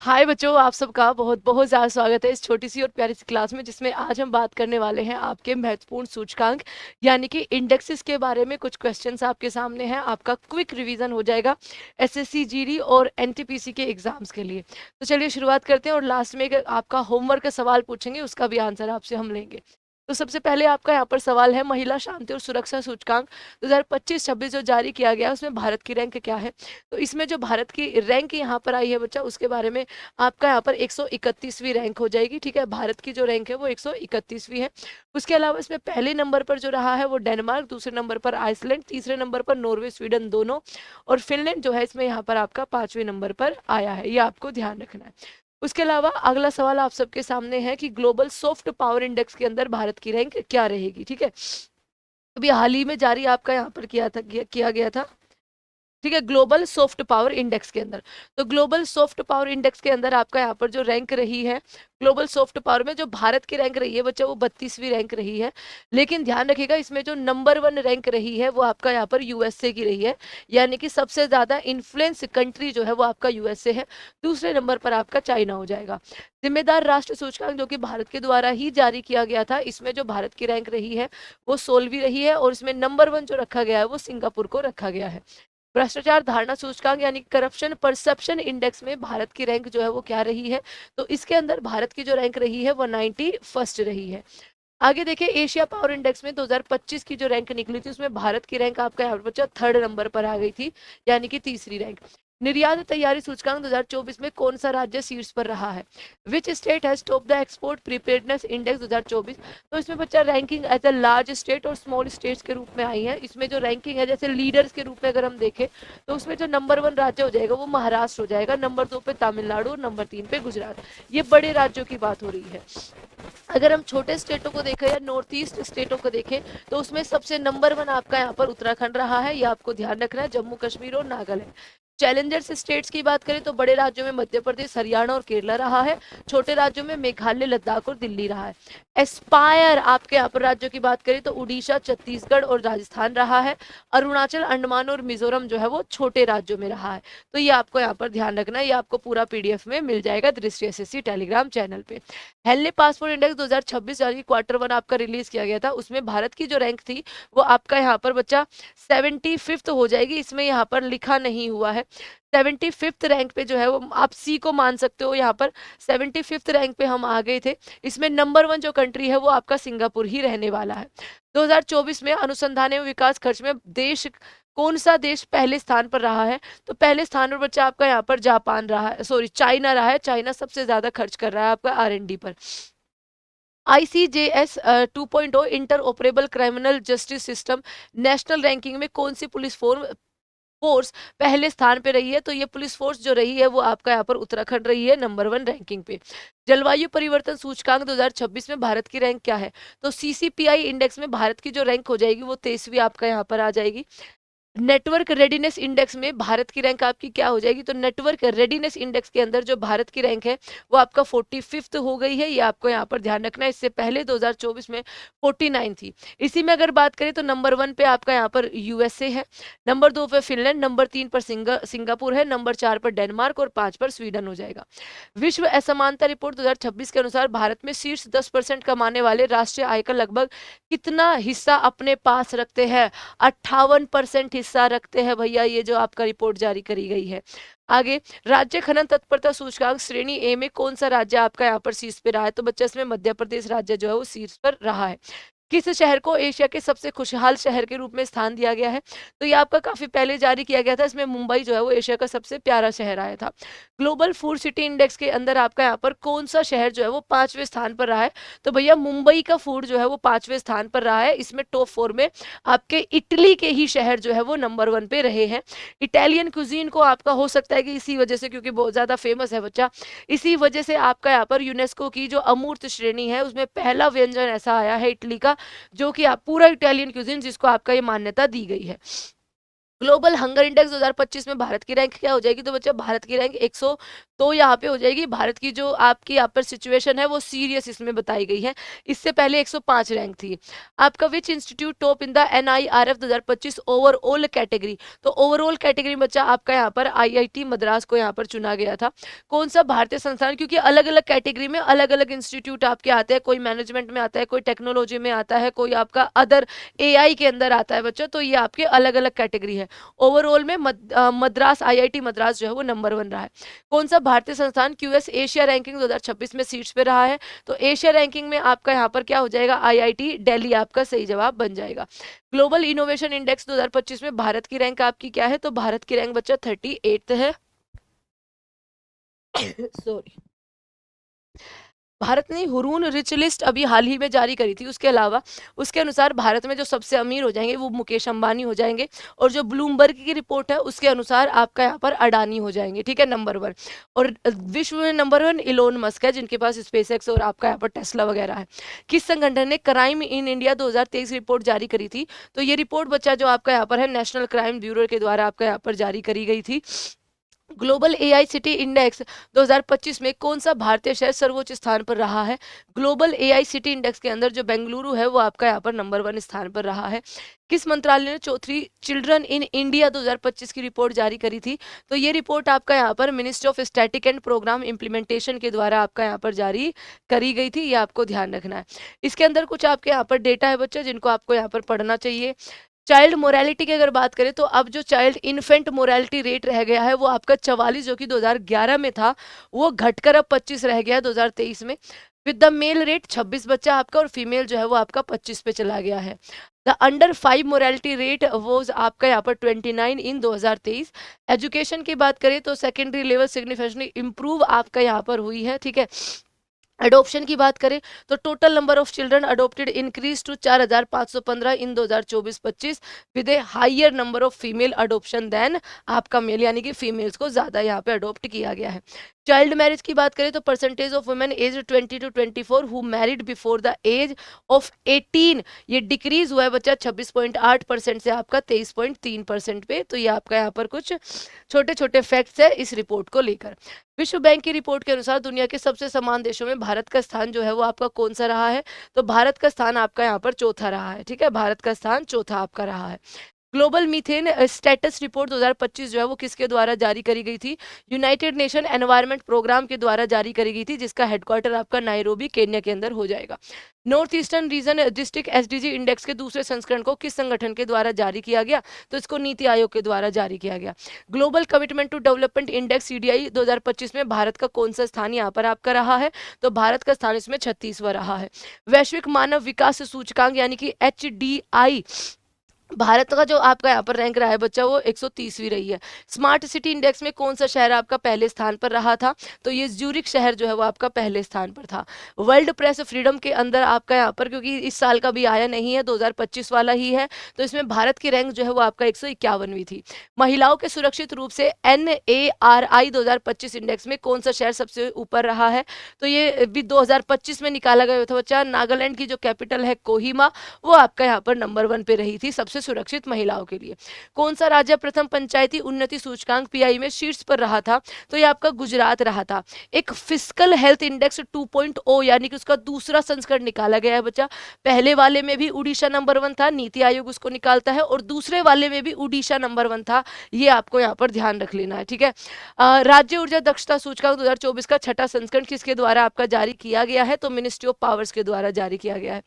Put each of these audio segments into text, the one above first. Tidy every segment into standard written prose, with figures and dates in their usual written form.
हाय बच्चों, आप सबका बहुत बहुत ज़्यादा स्वागत है इस छोटी सी और प्यारी सी क्लास में, जिसमें आज हम बात करने वाले हैं आपके महत्वपूर्ण सूचकांक यानी कि इंडेक्सेस के बारे में। कुछ क्वेश्चंस आपके सामने हैं, आपका क्विक रिवीजन हो जाएगा एसएससी जीडी और एनटीपीसी के एग्जाम्स के लिए। तो चलिए शुरुआत करते हैं और लास्ट में एक आपका होमवर्क का सवाल पूछेंगे, उसका भी आंसर आपसे हम लेंगे। तो सबसे पहले आपका यहाँ पर सवाल है, महिला शांति और सुरक्षा सूचकांक 2025-26 जो जारी किया गया है उसमें भारत की रैंक क्या है। तो इसमें जो भारत की रैंक यहाँ पर आई है बच्चा, उसके बारे में आपका यहाँ पर 131वीं रैंक हो जाएगी। ठीक है, भारत की जो रैंक है वो 131वीं है। उसके अलावा इसमें पहले नंबर पर जो रहा है वो डेनमार्क, दूसरे नंबर पर आइसलैंड, तीसरे नंबर पर नॉर्वे, स्वीडन दोनों, और फिनलैंड जो है इसमें यहाँ पर आपका 5वें नंबर पर आया है। ये आपको ध्यान रखना है। उसके अलावा अगला सवाल आप सबके सामने है कि ग्लोबल सॉफ्ट पावर इंडेक्स के अंदर भारत की रैंक क्या रहेगी। ठीक है, अभी हाल ही में जारी आपका यहाँ पर किया गया था। ठीक है, ग्लोबल सॉफ्ट पावर इंडेक्स के अंदर। तो ग्लोबल सॉफ्ट पावर इंडेक्स के अंदर आपका यहाँ पर जो रैंक रही है, ग्लोबल सॉफ्ट पावर में जो भारत की रैंक रही है बच्चा, वो 32वीं रैंक रही है। लेकिन ध्यान रखिएगा, इसमें जो नंबर 1 रैंक रही है वो आपका यहाँ पर यूएसए की रही है, यानी कि सबसे ज्यादा इन्फ्लुएंस कंट्री जो है वो आपका यूएसए है। दूसरे नंबर पर आपका चाइना हो जाएगा। जिम्मेदार राष्ट्र सूचकांक जो कि भारत के द्वारा ही जारी किया गया था, इसमें जो भारत की रैंक रही है वो 16वीं रही है, और इसमें नंबर 1 जो रखा गया है वो सिंगापुर को रखा गया है। भ्रष्टाचार धारणा सूचकांक यानी करप्शन परसेप्शन इंडेक्स में भारत की रैंक जो है वो क्या रही है। तो इसके अंदर भारत की जो रैंक रही है वो 91st रही है। आगे देखिए, एशिया पावर इंडेक्स में 2025 की जो रैंक निकली थी उसमें भारत की रैंक आपका यहाँ पर बच्चा 3rd नंबर पर आ गई थी, यानी कि तीसरी रैंक। निर्यात तैयारी सूचकांक 2024 में कौन सा राज्य शीर्ष पर रहा है। Which state has top the export preparedness index 2024। तो इसमें बच्चा ranking as a large state और स्मॉल स्टेट्स के रूप में आई है। इसमें जो रैंकिंग है, जैसे लीडर्स के रूप में अगर हम देखें तो उसमें जो नंबर 1 राज्य हो जाएगा वो महाराष्ट्र हो जाएगा, नंबर 2 पे तमिलनाडु और नंबर 3 पे गुजरात। ये बड़े राज्यों की बात हो रही है। अगर हम छोटे स्टेटों को देखें या नॉर्थ ईस्ट स्टेटों को देखें तो उसमें सबसे नंबर 1 आपका यहाँ पर उत्तराखंड रहा है, ये आपको ध्यान रखना है, जम्मू कश्मीर और नागालैंड। चैलेंजर्स स्टेट्स की बात करें तो बड़े राज्यों में मध्य प्रदेश, हरियाणा और केरला रहा है। छोटे राज्यों में मेघालय, लद्दाख और दिल्ली रहा है। एस्पायर आपके यहाँ पर राज्यों की बात करें तो उड़ीसा, छत्तीसगढ़ और राजस्थान रहा है। अरुणाचल, अंडमान और मिजोरम जो है वो छोटे राज्यों में रहा है। तो ये आपको यहाँ पर ध्यान रखना है, ये आपको पूरा पीडीएफ में मिल जाएगा दृष्टि एसएससी टेलीग्राम चैनल पे। हेनले पासपोर्ट इंडेक्स 2026 यानी क्वार्टर 1 आपका रिलीज किया गया था, उसमें भारत की जो रैंक थी वो आपका यहाँ पर बच्चा 75th हो जाएगी। इसमें यहाँ पर लिखा नहीं हुआ है। 75th रैंक पे जो है वो आप सी को मान सकते हो, यहाँ पर 75th रैंक पे हम आ गए थे। इसमें नंबर 1 जो कंट्री है वो आपका सिंगापुर ही रहने वाला है। 2024 में अनुसंधान एवं विकास खर्च में देश, कौन सा देश पहले स्थान पर रहा है। तो पहले स्थान पर बच्चा आपका यहाँ पर जापान रहा है, सॉरी चाइना रहा है। चाइना सबसे ज्यादा खर्च कर रहा है आपका आर&डी पर। ICJS 2.0 inter operable criminal justice system national ranking में कौन सी पुलिस फोर्स पहले स्थान पे रही है। तो ये पुलिस फोर्स जो रही है वो आपका यहाँ पर उत्तराखंड रही है नंबर 1 रैंकिंग पे। जलवायु परिवर्तन सूचकांक 2026 में भारत की रैंक क्या है। तो सीसीपीआई इंडेक्स में भारत की जो रैंक हो जाएगी वो 23वीं आपका यहाँ पर आ जाएगी। नेटवर्क रेडीनेस इंडेक्स में भारत की रैंक आपकी क्या हो जाएगी। तो नेटवर्क रेडीनेस इंडेक्स के अंदर जो भारत की रैंक है वो आपका 45th हो गई है, ये आपको यहाँ पर ध्यान रखना है। इससे पहले 2024 में 49 थी। इसी में अगर बात करें तो नंबर 1 पे आपका यहाँ पर यूएसए है, नंबर 2 पे फिनलैंड, नंबर 3 पर सिंगापुर है, नंबर 4 पर डेनमार्क और 5 पर स्वीडन हो जाएगा। विश्व असमानता रिपोर्ट 2026 के अनुसार भारत में शीर्ष 10% कमाने वाले राष्ट्रीय आय का लगभग कितना हिस्सा अपने पास रखते हैं। 58% हिस्सा रखते हैं भैया, ये जो आपका रिपोर्ट जारी करी गई है। आगे, राज्य खनन तत्परता सूचकांक श्रेणी ए में कौन सा राज्य आपका यहाँ पर शीर्ष पे रहा है। तो बच्चा इसमें मध्य प्रदेश राज्य जो है वो शीर्ष पर रहा है। किस शहर को एशिया के सबसे खुशहाल शहर के रूप में स्थान दिया गया है। तो ये आपका काफी पहले जारी किया गया था, इसमें मुंबई जो है वो एशिया का सबसे प्यारा शहर आया था। ग्लोबल फूड सिटी इंडेक्स के अंदर आपका यहाँ पर कौन सा शहर जो है वो 5वें स्थान पर रहा है। तो भैया मुंबई का फूड जो है वो 5वें स्थान पर रहा है। इसमें टॉप 4 में आपके इटली के ही शहर जो है वो नंबर 1 पे रहे हैं। इटालियन कुजीन को आपका हो सकता है कि इसी वजह से, क्योंकि बहुत ज्यादा फेमस है बच्चा, इसी वजह से आपका यहाँ पर यूनेस्को की जो अमूर्त श्रेणी है उसमें पहला व्यंजन ऐसा आया है इटली का, जो कि आप पूरा इटालियन क्यूजिन जिसको आपका ये मान्यता दी गई है। ग्लोबल हंगर इंडेक्स 2025 में भारत की रैंक क्या हो जाएगी। तो बच्चा भारत की रैंक तो यहाँ पे हो जाएगी भारत की जो आपकी यहाँ पर सिचुएशन है वो सीरियस इसमें बताई गई है। इससे पहले 105 रैंक थी। आपका which institute top in the NIRF 2025 overall category, तो ओवरऑल कैटेगरी बच्चा आपका यहाँ पर IIT मद्रास को यहाँ पर चुना गया था। कौन सा भारतीय संस्थान, क्योंकि अलग अलग कैटेगरी में अलग अलग इंस्टीट्यूट आपके आते हैं, कोई मैनेजमेंट में आता है, कोई टेक्नोलॉजी में आता है, कोई आपका अदर AI के अंदर आता है बच्चा, तो ये आपके अलग अलग कैटेगरी है। ओवरऑल में मद्रास IIT मद्रास जो है वो नंबर 1 रहा है। कौन सा भारतीय संस्थान QS एशिया रैंकिंग 2026 में सीट्स पे रहा है, तो एशिया रैंकिंग में आपका यहाँ पर क्या हो जाएगा, IIT दिल्ली आपका सही जवाब बन जाएगा। ग्लोबल इनोवेशन इंडेक्स 2025 में भारत की रैंक आपकी क्या है, तो भारत की रैंक बच्चा 38 है। सॉरी, भारत ने हुरून रिच लिस्ट अभी हाल ही में जारी करी थी, उसके अलावा उसके अनुसार भारत में जो सबसे अमीर हो जाएंगे वो मुकेश अंबानी हो जाएंगे, और जो ब्लूमबर्ग की रिपोर्ट है उसके अनुसार आपका यहाँ पर अडानी हो जाएंगे, ठीक है, नंबर 1। और विश्व में नंबर 1 इलोन मस्क है, जिनके पास स्पेसएक्स और आपका यहाँ पर टेस्ला वगैरह है। किस संगठन ने क्राइम इन इंडिया 2023 रिपोर्ट जारी करी थी, तो ये रिपोर्ट बच्चा जो आपका यहाँ पर है नेशनल क्राइम ब्यूरो के द्वारा आपका यहाँ पर जारी करी गई थी। ग्लोबल AI सिटी इंडेक्स 2025 में कौन सा भारतीय शहर सर्वोच्च स्थान पर रहा है, ग्लोबल AI सिटी इंडेक्स के अंदर जो बेंगलुरु है वो आपका यहाँ पर नंबर 1 स्थान पर रहा है। किस मंत्रालय ने चौथी चिल्ड्रन इन इंडिया 2025 की रिपोर्ट जारी करी थी, तो ये रिपोर्ट आपका यहाँ पर ministry of static and program implementation के द्वारा आपका यहाँ पर जारी करी गई थी, ये आपको ध्यान रखना है। इसके अंदर कुछ आपके यहाँ पर डेटा है बच्चा जिनको आपको यहाँ पर पढ़ना चाहिए। चाइल्ड मोरालिटी की अगर बात करें तो अब जो चाइल्ड इन्फेंट मोरालिटी रेट रह गया है वो आपका 44 जो कि 2011 में था, वो घटकर अब 25 रह गया है 2023 में। विद द मेल रेट 26 बच्चा आपका, और फीमेल जो है वो आपका 25 पे चला गया है। द अंडर 5 मोरालिटी रेट वो आपका यहाँ पर 29 इन 2023। एजुकेशन की बात करें तो सेकेंडरी लेवल सिग्निफिकेंटली इंप्रूव आपका यहाँ पर हुई है, ठीक है। अडोप्शन की बात करें तो total number of children adopted increase to 4515 in 2024-25 with a higher number of female adoption then आपका मेल, यानी कि फीमेल्स को ज़्यादा यहाँ पे अडोप्ट किया गया है। चाइल्ड मैरिज की बात करें तो percentage of women age 20 to 24 who married before the age of 18 ये डिक्रीज हुआ है बच्चा 26.8% से आपका 23.3% पे। तो ये आपका यहाँ पर कुछ छोटे छोटे फैक्ट्स है इस रिपोर्ट को लेकर। विश्व बैंक की रिपोर्ट के अनुसार दुनिया के सबसे समान देशों में भारत का स्थान जो है वो आपका कौन सा रहा है, तो भारत का स्थान आपका यहाँ पर चौथा रहा है, ठीक है, भारत का स्थान चौथा आपका रहा है। ग्लोबल मीथेन स्टेटस रिपोर्ट 2025 जो है वो किसके द्वारा जारी करी गई थी, यूनाइटेड नेशन एनवायरनमेंट प्रोग्राम के द्वारा जारी करी गई थी, जिसका हेडक्वार्टर आपका नायरोबी केन्या के अंदर हो जाएगा। North eastern region district SDG index के दूसरे संस्करण को किस संगठन के द्वारा जारी किया गया, तो इसको नीति आयोग के द्वारा जारी किया गया। Global commitment to development index CDI 2025 में भारत का कौन सा स्थान यहाँ पर आपका रहा है, तो भारत का स्थान इसमें 36वां रहा है। वैश्विक मानव विकास सूचकांक यानी कि HDI भारत का जो आपका यहाँ पर रैंक रहा है बच्चा वो 130वीं रही है। स्मार्ट सिटी इंडेक्स में कौन सा शहर आपका पहले स्थान पर रहा था, तो ये ज्यूरिक शहर जो है वो आपका पहले स्थान पर था। वर्ल्ड प्रेस फ्रीडम के अंदर आपका यहाँ पर, क्योंकि इस साल का भी आया नहीं है 2025 वाला ही है, तो इसमें भारत की रैंक जो है वो आपका 151वीं थी। महिलाओं के सुरक्षित रूप से NARI 2025 इंडेक्स में कौन सा शहर सबसे ऊपर रहा है, तो ये भी 2025 में निकाला गया था बच्चा। नागालैंड की जो कैपिटल है कोहिमा वो आपका यहाँ पर नंबर 1 पे रही थी सबसे सुरक्षित महिलाओं के लिए। कौन सा राज्य प्रथम पंचायती उन्नति सूचकांक PI में शीर्ष पर रहा था, तो ये आपका गुजरात रहा था। एक फिजिकल हेल्थ इंडेक्स 2.0 यानी कि उसका दूसरा संस्करण निकाला गया है बच्चा। पहले वाले में भी उड़ीसा नंबर 1 था, नीति आयोग उसको निकालता है, और दूसरे वाले में भी उड़ीसा नंबर 1 था, ये आपको यहाँ पर ध्यान रख लेना है, ठीक है। राज्य ऊर्जा दक्षता सूचकांक 2024 का छठा संस्करण किसके द्वारा आपका जारी किया गया है, तो मिनिस्ट्री ऑफ पावर्स के द्वारा जारी किया गया है।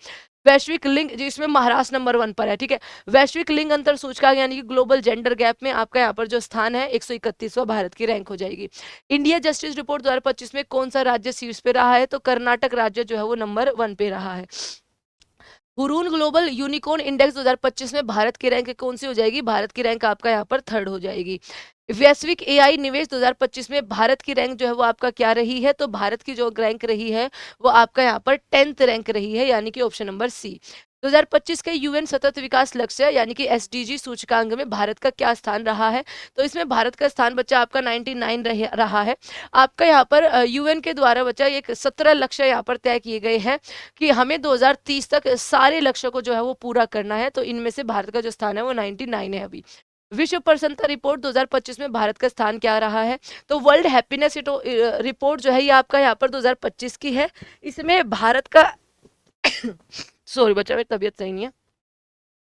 वैश्विक लिंग जिसमें महाराष्ट्र नंबर 1 पर है, ठीक है। वैश्विक लिंग अंतर सूचकांक यानी कि ग्लोबल जेंडर गैप में आपका यहाँ पर जो स्थान है 131वां भारत की रैंक हो जाएगी। इंडिया जस्टिस रिपोर्ट 2025 में कौन सा राज्य शीर्ष पे रहा है, तो कर्नाटक राज्य जो है वो नंबर 1 पे रहा है। हुरून ग्लोबल यूनिकॉर्न इंडेक्स 2025 में भारत की रैंक कौन सी हो जाएगी, भारत की रैंक आपका यहाँ पर 3rd हो जाएगी। वैश्विक AI निवेश 2025 में भारत की रैंक जो है वो आपका क्या रही है, तो भारत की जो रैंक रही है वो आपका यहाँ पर 10th रैंक रही है, यानी कि ऑप्शन नंबर C। 2025 के UN सतत विकास लक्ष्य यानी कि SDG सूचकांक में भारत का क्या स्थान रहा है, तो इसमें भारत का स्थान बच्चा आपका 99 रहा है। आपका यहाँ पर UN के द्वारा बच्चा एक 17 लक्ष्य यहाँ पर तय किए गए हैं कि हमें 2030 तक सारे लक्ष्य को जो है वो पूरा करना है, तो इनमें से भारत का जो स्थान है वो 99 है अभी। विश्व प्रसन्नता रिपोर्ट 2025 में भारत का स्थान क्या रहा है? तो वर्ल्ड हैप्पीनेस रिपोर्ट जो है ये आपका यहाँ पर 2025 की है। इसमें भारत का सॉरी बच्चा, मेरी तबीयत सही नहीं है।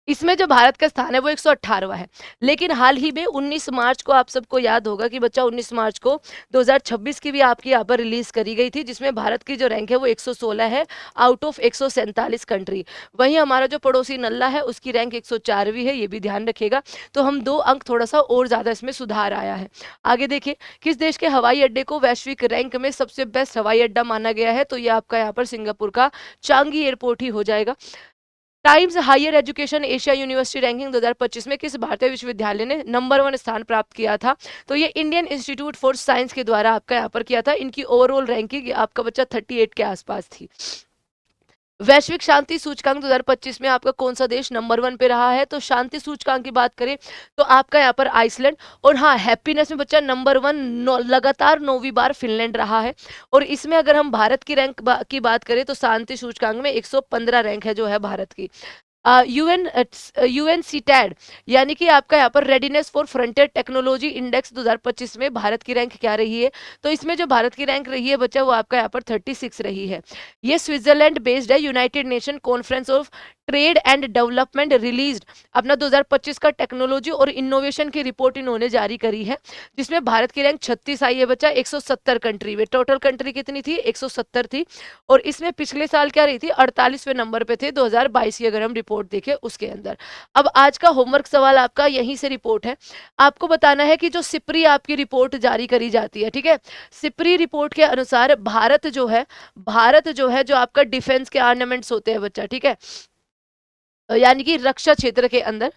इसमें जो भारत का स्थान है वो 118वां है। लेकिन हाल ही में 19 मार्च को, आप सबको याद होगा कि बच्चा 19 मार्च को 2026 की भी आपकी यहाँ पर रिलीज करी गई थी, जिसमें भारत की जो रैंक है वो 116 है आउट ऑफ 147 कंट्री। वहीं हमारा जो पड़ोसी नल्ला है उसकी रैंक 104वीं है, ये भी ध्यान रखिएगा। तो हम 2 अंक थोड़ा सा और ज़्यादा इसमें सुधार आया है। आगे देखिए, किस देश के हवाई अड्डे को वैश्विक रैंक में सबसे बेस्ट हवाई अड्डा माना गया है? तो ये आपका यहाँ पर सिंगापुर का चांगी एयरपोर्ट ही हो जाएगा। Times Higher Education Asia university ranking 2025 में किस भारतीय विश्वविद्यालय ने नंबर 1 स्थान प्राप्त किया था? तो ये इंडियन इंस्टीट्यूट फॉर साइंस के द्वारा आपका यहाँ पर किया था। इनकी ओवरऑल रैंकिंग आपका बच्चा 38 के आसपास थी। वैश्विक शांति सूचकांक 2025 में आपका कौन सा देश नंबर 1 पे रहा है? तो शांति सूचकांक की बात करें तो आपका यहाँ पर आइसलैंड, और हाँ हैप्पीनेस में बच्चा नंबर 1 लगातार 9वीं बार फिनलैंड रहा है। और इसमें अगर हम भारत की रैंक की बात करें तो शांति सूचकांक में 115 रैंक है जो है भारत की। यूएन सीटैड यानी कि आपका यहाँ पर readiness for frontier technology index 2025 में भारत की रैंक क्या रही है? तो इसमें जो भारत की रैंक रही है बच्चा वो आपका यहाँ पर 36 रही है। ये स्विट्जरलैंड बेस्ड है। United nation conference of trade and development released अपना 2025 का टेक्नोलॉजी और इनोवेशन की रिपोर्ट इन्होंने जारी करी है, जिसमें भारत की रैंक 36 आई है बच्चा 170 कंट्री में। टोटल कंट्री कितनी थी? 170 थी। और इसमें पिछले साल क्या रही थी? 48वें नंबर पे थे 2022 की अगर हम रिपोर्ट देखें उसके अंदर। अब आज का होमवर्क सवाल आपका यहीं से रिपोर्ट है। आपको बताना है कि जो सिप्री आपकी रिपोर्ट जारी करी जाती है, ठीक है, सिप्री रिपोर्ट के अनुसार भारत जो है जो आपका डिफेंस के आर्नामेंट्स होते हैं बच्चा, ठीक है, यानी कि रक्षा क्षेत्र के अंदर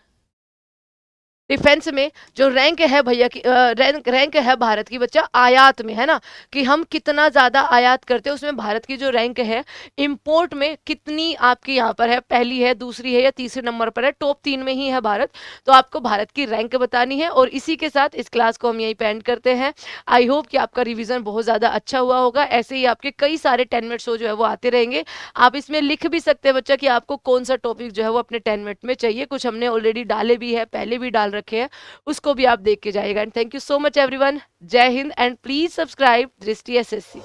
डिफेंस में जो रैंक है भैया की रैंक है भारत की बच्चा आयात में, है ना, कि हम कितना ज़्यादा आयात करते हैं, उसमें भारत की जो रैंक है इंपोर्ट में कितनी आपकी यहाँ पर है, पहली है, दूसरी है या तीसरे नंबर पर है, टॉप 3 में ही है भारत। तो आपको भारत की रैंक बतानी है। और इसी के साथ इस क्लास को हम यहीं पे एंड करते हैं। आई होप कि आपका रिविजन बहुत ज़्यादा अच्छा हुआ होगा। ऐसे ही आपके कई सारे 10 मिनट शो जो है वो आते रहेंगे। आप इसमें लिख भी सकते हैं बच्चा कि आपको कौन सा टॉपिक जो है वो अपने 10 मिनट में चाहिए। कुछ हमने ऑलरेडी डाले भी है, पहले भी डाल रखे हैं, उसको भी आप देख के जाइएगा। And thank you so much everyone. जय हिंद एंड प्लीज सब्सक्राइब दृष्टि एसएससी।